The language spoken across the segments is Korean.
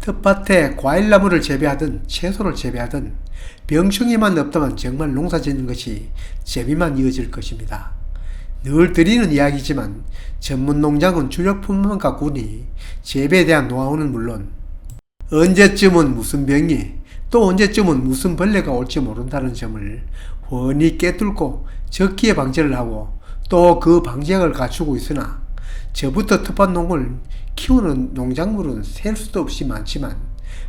텃밭에 과일나무를 재배하든 채소를 재배하든 병충해만 없다면 정말 농사 짓는 것이 재미만 이어질 것입니다. 늘 드리는 이야기지만 전문 농장은 주력품만 가꾸니 재배에 대한 노하우는 물론 언제쯤은 무슨 병이 또 언제쯤은 무슨 벌레가 올지 모른다는 점을 훤히 꿰뚫고 적기에 방제를 하고 또 그 방제약을 갖추고 있으나 저부터 텃밭농을 키우는 농작물은 셀 수도 없이 많지만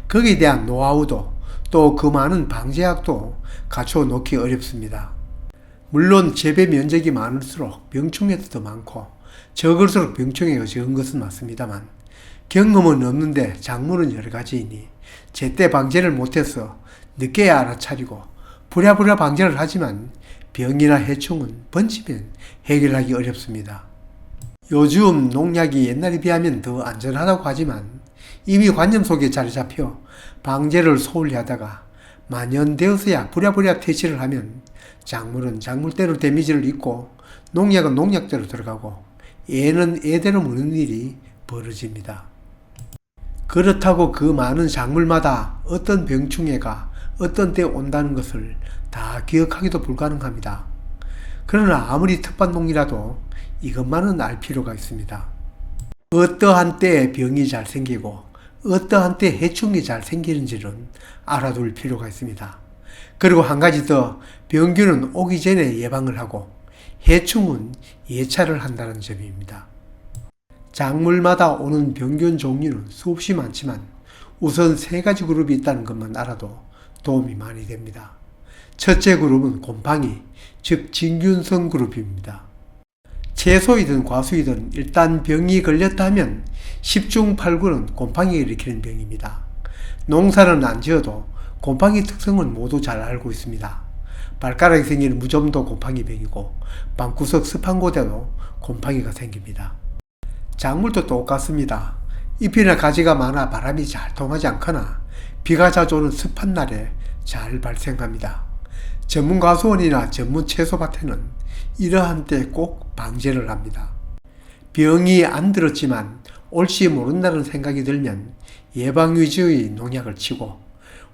거기에 대한 노하우도 또 그 많은 방제약도 갖추어 놓기 어렵습니다. 물론 재배 면적이 많을수록 병충해도 더 많고 적을수록 병충해가 적은 것은 맞습니다만 경험은 없는데 작물은 여러 가지이니 제때 방제를 못해서 늦게야 알아차리고 부랴부랴 방제를 하지만 병이나 해충은 번지면 해결하기 어렵습니다. 요즘 농약이 옛날에 비하면 더 안전하다고 하지만 이미 관념 속에 자리 잡혀 방제를 소홀히 하다가 만연되어서야 부랴부랴 퇴치를 하면 작물은 작물대로 데미지를 입고 농약은 농약대로 들어가고 애는 애대로 무는 일이 벌어집니다. 그렇다고 그 많은 작물마다 어떤 병충해가 어떤 때 온다는 것을 다 기억하기도 불가능합니다. 그러나 아무리 텃밭농이라도 이것만은 알 필요가 있습니다. 어떠한 때에 병이 잘 생기고 어떠한 때 해충이 잘 생기는지는 알아둘 필요가 있습니다. 그리고 한 가지 더, 병균은 오기 전에 예방을 하고 해충은 예찰을 한다는 점입니다. 작물마다 오는 병균 종류는 수없이 많지만 우선 세 가지 그룹이 있다는 것만 알아도 도움이 많이 됩니다. 첫째 그룹은 곰팡이, 즉 진균성 그룹입니다. 채소이든 과수이든 일단 병이 걸렸다 하면 10중 8구는 곰팡이가 일으키는 병입니다. 농사는 안 지어도 곰팡이 특성은 모두 잘 알고 있습니다. 발가락이 생기는 무좀도 곰팡이병이고 방구석 습한 곳에도 곰팡이가 생깁니다. 작물도 똑같습니다. 잎이나 가지가 많아 바람이 잘 통하지 않거나 비가 자주 오는 습한 날에 잘 발생합니다. 전문 과수원이나 전문 채소밭에는 이러한 때 꼭 방제를 합니다. 병이 안 들었지만 올지 모른다는 생각이 들면 예방 위주의 농약을 치고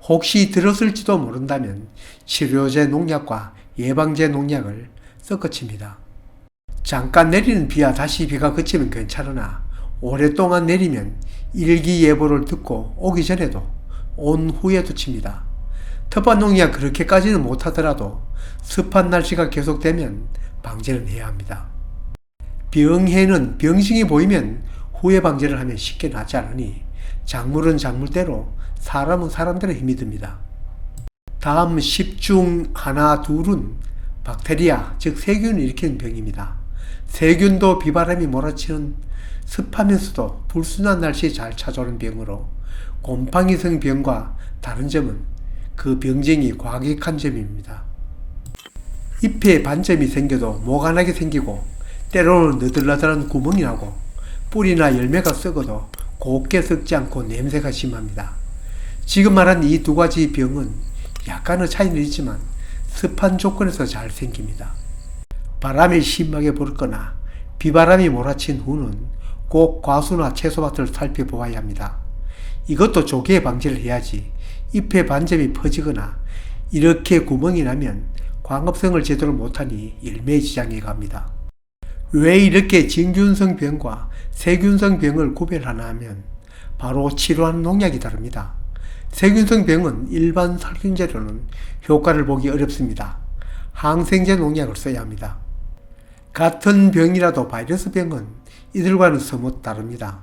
혹시 들었을지도 모른다면 치료제 농약과 예방제 농약을 섞어칩니다. 잠깐 내리는 비야 다시 비가 그치면 괜찮으나 오랫동안 내리면 일기예보를 듣고 오기 전에도 온 후에도 칩니다. 텃밭 농약 그렇게까지는 못하더라도 습한 날씨가 계속되면 방제는 해야 합니다. 병해는 병증이 보이면 후에 방제를 하면 쉽게 낫지 않으니 작물은 작물대로 사람은 사람대로 힘이 듭니다. 다음 10중 하나 둘은 박테리아 즉 세균을 일으키는 병입니다. 세균도 비바람이 몰아치는 습하면서도 불순한 날씨에 잘 찾아오는 병으로 곰팡이성 병과 다른 점은 그 병증이 과격한 점입니다. 잎에 반점이 생겨도 모가나게 생기고 때로는 너덜너덜한 구멍이 나고 뿌리나 열매가 썩어도 곱게 썩지 않고 냄새가 심합니다. 지금 말한 이 두 가지 병은 약간의 차이는 있지만 습한 조건에서 잘 생깁니다. 바람이 심하게 불거나 비바람이 몰아친 후는 꼭 과수나 채소밭을 살펴보아야 합니다. 이것도 조기에 방지를 해야지 잎에 반점이 퍼지거나 이렇게 구멍이 나면 광합성을 제대로 못하니 열매에 지장이 갑니다. 왜 이렇게 진균성 병과 세균성 병을 구별하나 하면 바로 치료하는 농약이 다릅니다. 세균성 병은 일반 살균제로는 효과를 보기 어렵습니다. 항생제 농약을 써야 합니다. 같은 병이라도 바이러스 병은 이들과는 somewhat 다릅니다.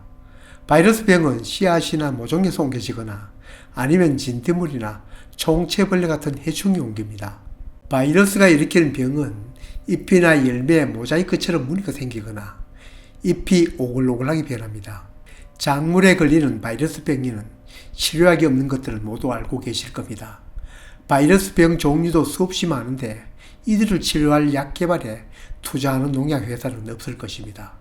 바이러스 병은 씨앗이나 모종에서 옮겨지거나 아니면 진드물이나 총체벌레 같은 해충이 옮깁니다. 바이러스가 일으키는 병은 잎이나 열매에 모자이크처럼 무늬가 생기거나 잎이 오글오글하게 변합니다. 작물에 걸리는 바이러스 병에는 치료약이 없는 것들을 모두 알고 계실 겁니다. 바이러스 병 종류도 수없이 많은데 이들을 치료할 약 개발에 투자하는 농약회사는 없을 것입니다.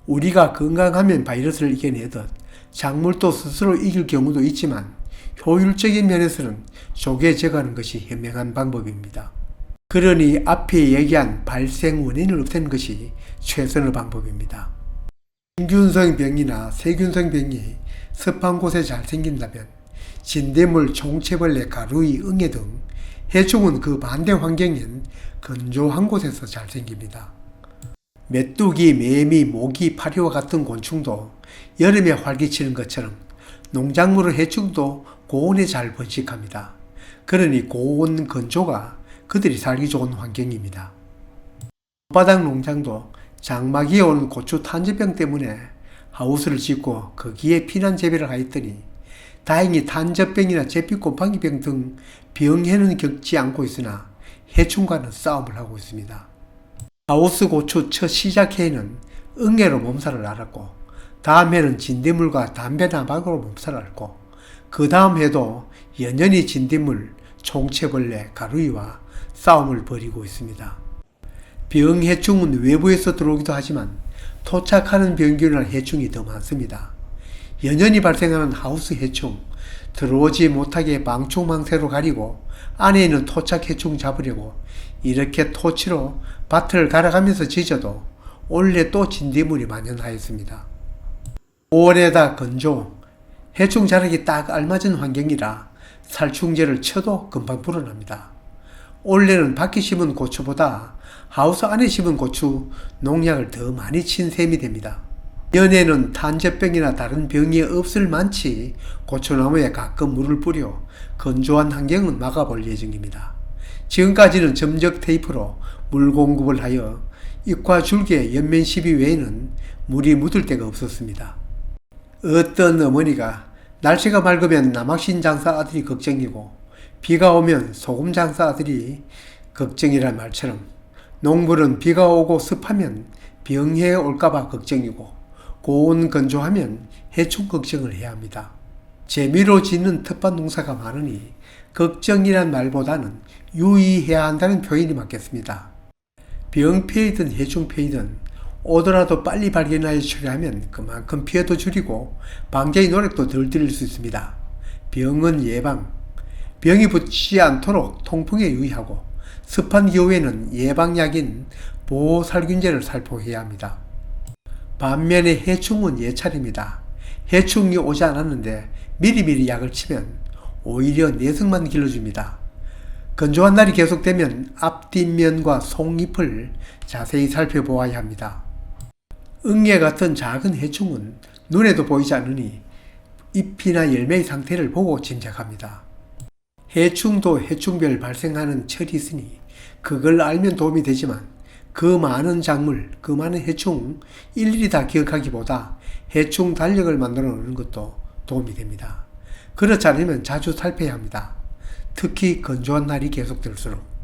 우리가 건강하면 바이러스를 이겨내듯 작물도 스스로 이길 경우도 있지만 효율적인 면에서는 조기에 제거하는 것이 현명한 방법입니다. 그러니 앞에 얘기한 발생 원인을 없애는 것이 최선의 방법입니다. 진균성 병이나 세균성 병이 습한 곳에 잘 생긴다면 진딧물, 총체벌레, 가루이, 응애 등 해충은 그 반대 환경인 건조한 곳에서 잘 생깁니다. 메뚜기, 매미, 모기, 파리와 같은 곤충도 여름에 활기치는 것처럼 농작물의 해충도 고온에 잘 번식합니다. 그러니 고온 건조가 그들이 살기 좋은 환경입니다. 바닥 농장도 장마기에 오는 고추 탄저병 때문에 하우스를 짓고 거기에 피난 재배를 하였더니 다행히 탄저병이나 제피곰팡이병 등 병해는 겪지 않고 있으나 해충과는 싸움을 하고 있습니다. 하우스 고추 첫 시작 해에는 응애로 몸살을 앓았고 다음 해는 진딧물과 담배나박으로 몸살을 앓고 그 다음 해도 연연히 진딧물, 총체벌레, 가루이와 싸움을 벌이고 있습니다. 병해충은 외부에서 들어오기도 하지만 토착하는 병균이나 해충이 더 많습니다. 연연히 발생하는 하우스 해충, 들어오지 못하게 방충망새로 가리고 안에 있는 토착 해충 잡으려고 이렇게 토치로 밭을 갈아가면서 짖어도 올해 또 진딧물이 만연하였습니다. 5월에다 건조, 해충 자라기 딱 알맞은 환경이라 살충제를 쳐도 금방 불어납니다. 올해는 밖에 심은 고추보다 하우스 안에 심은 고추 농약을 더 많이 친 셈이 됩니다. 연에는 탄저병이나 다른 병이 없을 만치 고추나무에 가끔 물을 뿌려 건조한 환경은 막아볼 예정입니다. 지금까지는 점적 테이프로 물 공급을 하여 잎과 줄기에 연면 시비 외에는 물이 묻을 데가 없었습니다. 어떤 어머니가 날씨가 맑으면 남학신 장사 아들이 걱정이고 비가 오면 소금 장사 아들이 걱정이란 말처럼 농부는 비가 오고 습하면 병해 올까봐 걱정이고 고온 건조하면 해충 걱정을 해야 합니다. 재미로 짓는 텃밭 농사가 많으니 걱정이란 말보다는 유의해야 한다는 표현이 맞겠습니다. 병피해든 해충피해든 오더라도 빨리 발견하여 처리하면 그만큼 피해도 줄이고 방제의 노력도 덜 들일 수 있습니다. 병은 예방, 병이 붙지 않도록 통풍에 유의하고 습한 기후에는 예방약인 보호살균제를 살포해야 합니다. 반면에 해충은 예찰입니다. 해충이 오지 않았는데 미리미리 약을 치면 오히려 내성만 길러줍니다. 건조한 날이 계속되면 앞뒷면과 속잎을 자세히 살펴보아야 합니다. 응애 같은 작은 해충은 눈에도 보이지 않으니 잎이나 열매의 상태를 보고 짐작합니다. 해충도 해충별 발생하는 철이 있으니 그걸 알면 도움이 되지만 그 많은 작물, 그 많은 해충 일일이 다 기억하기보다 해충 달력을 만들어 놓는 것도 도움이 됩니다. 그렇지 않으면 자주 살펴야 합니다. 특히 건조한 날이 계속될수록.